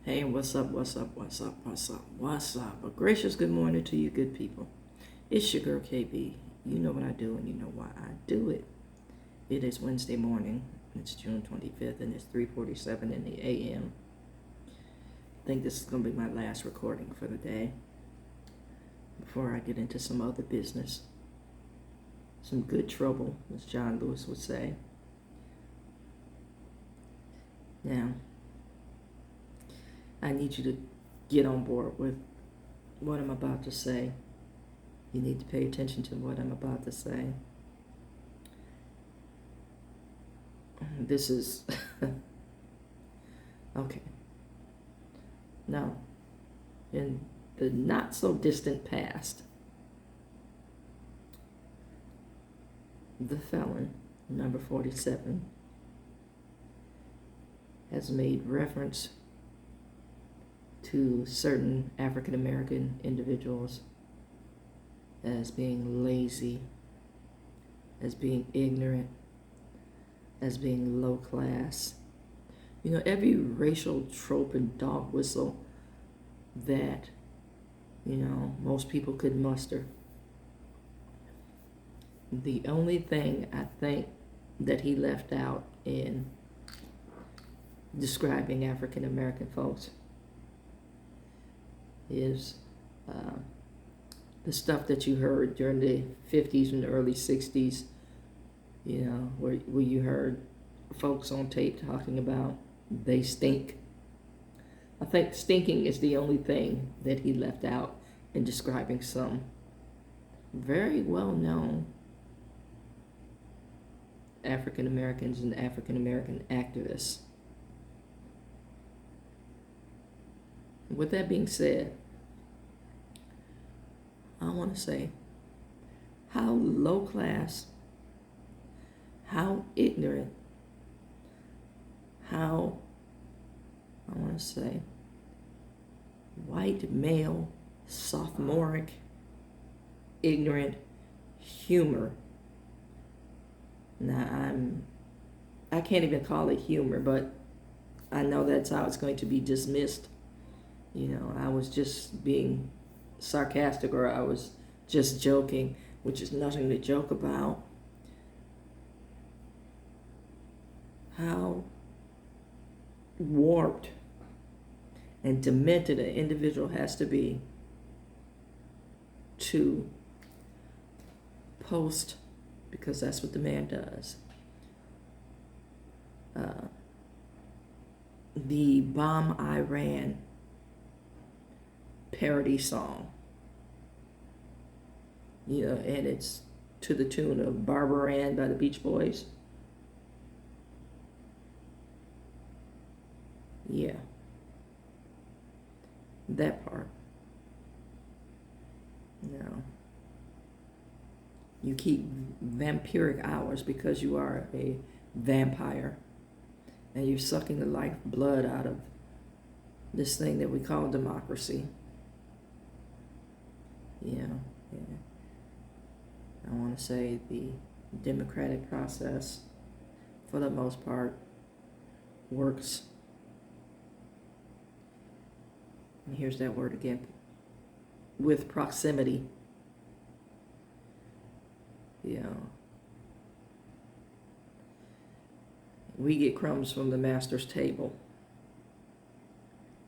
Hey, what's up, what's up, what's up, what's up, what's up? A gracious good morning to you good people. It's your girl KB. You know what I do and you know why I do it. It is Wednesday morning. It's June 25th and it's 3:47 in the a.m. I think this is going to be my last recording for the day before I get into some other business. Some good trouble, as John Lewis would say. Now, I need you to get on board with what I'm about to say. You need to pay attention to what I'm about to say. This is okay. Now, in the not so distant past, the felon, number 47, has made reference to certain African American individuals as being lazy, as being ignorant, as being low class. You know, every racial trope and dog whistle that, most people could muster. The only thing I think that he left out in describing African American folks is the stuff that you heard during the 50s and the early 60s, where you heard folks on tape talking about they stink. I think stinking is the only thing that he left out in describing some very well-known African Americans and African American activists. With that being said, I want to say how low class, how ignorant, how, I want to say, white male, sophomoric, ignorant humor. Now, I can't even call it humor, but I know that's how it's going to be dismissed. I was just being sarcastic, or I was just joking, which is nothing to joke about. How warped and demented an individual has to be to post, because that's what the man does, the Bomb Iran parody song. And it's to the tune of Barbara Ann by the Beach Boys. Yeah. That part. Now, you keep vampiric hours because you are a vampire and you're sucking the life blood out of this thing that we call democracy. Yeah. I want to say the democratic process, for the most part, works. And here's that word again, with proximity. We get crumbs from the master's table.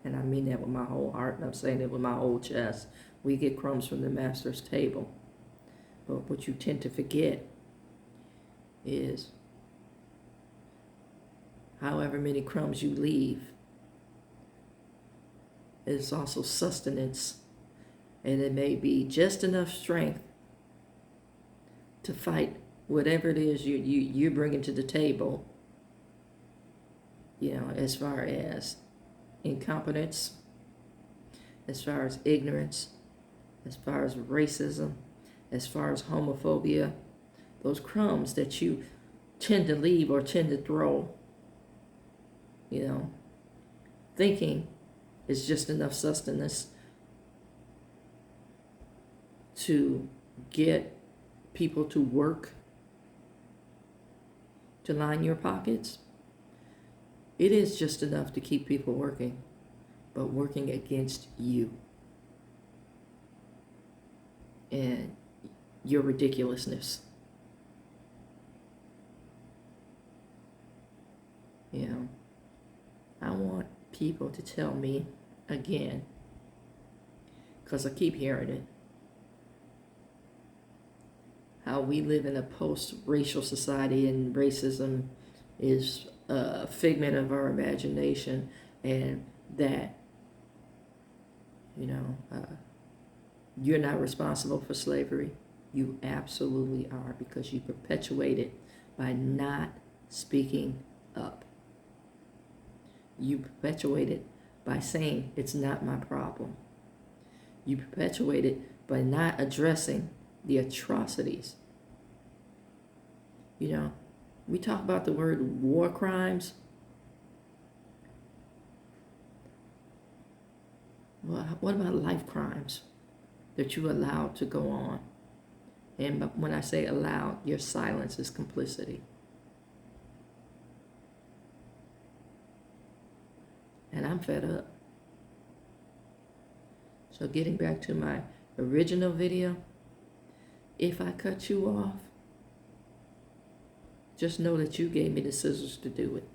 And I mean that with my whole heart, and I'm saying it with my whole chest. We get crumbs from the master's table. But what you tend to forget is however many crumbs you leave is also sustenance. And it may be just enough strength to fight whatever it is you're bringing to the table, as far as incompetence, as far as ignorance, as far as racism, as far as homophobia. Those crumbs that you tend to leave or tend to throw, thinking is just enough sustenance to get people to work to line your pockets. It is just enough to keep people working. but working against you and your ridiculousness. You know, I want people to tell me again, because I keep hearing it, how we live in a post-racial society and racism is a figment of our imagination, and that, you're not responsible for slavery. You absolutely are, because you perpetuate it by not speaking up. You perpetuate it by saying it's not my problem. You perpetuate it by not addressing the atrocities. We talk about the word war crimes. Well, what about life crimes that you allowed to go on? And when I say allowed, your silence is complicity. And I'm fed up. So getting back to my original video, if I cut you off, just know that you gave me the scissors to do it.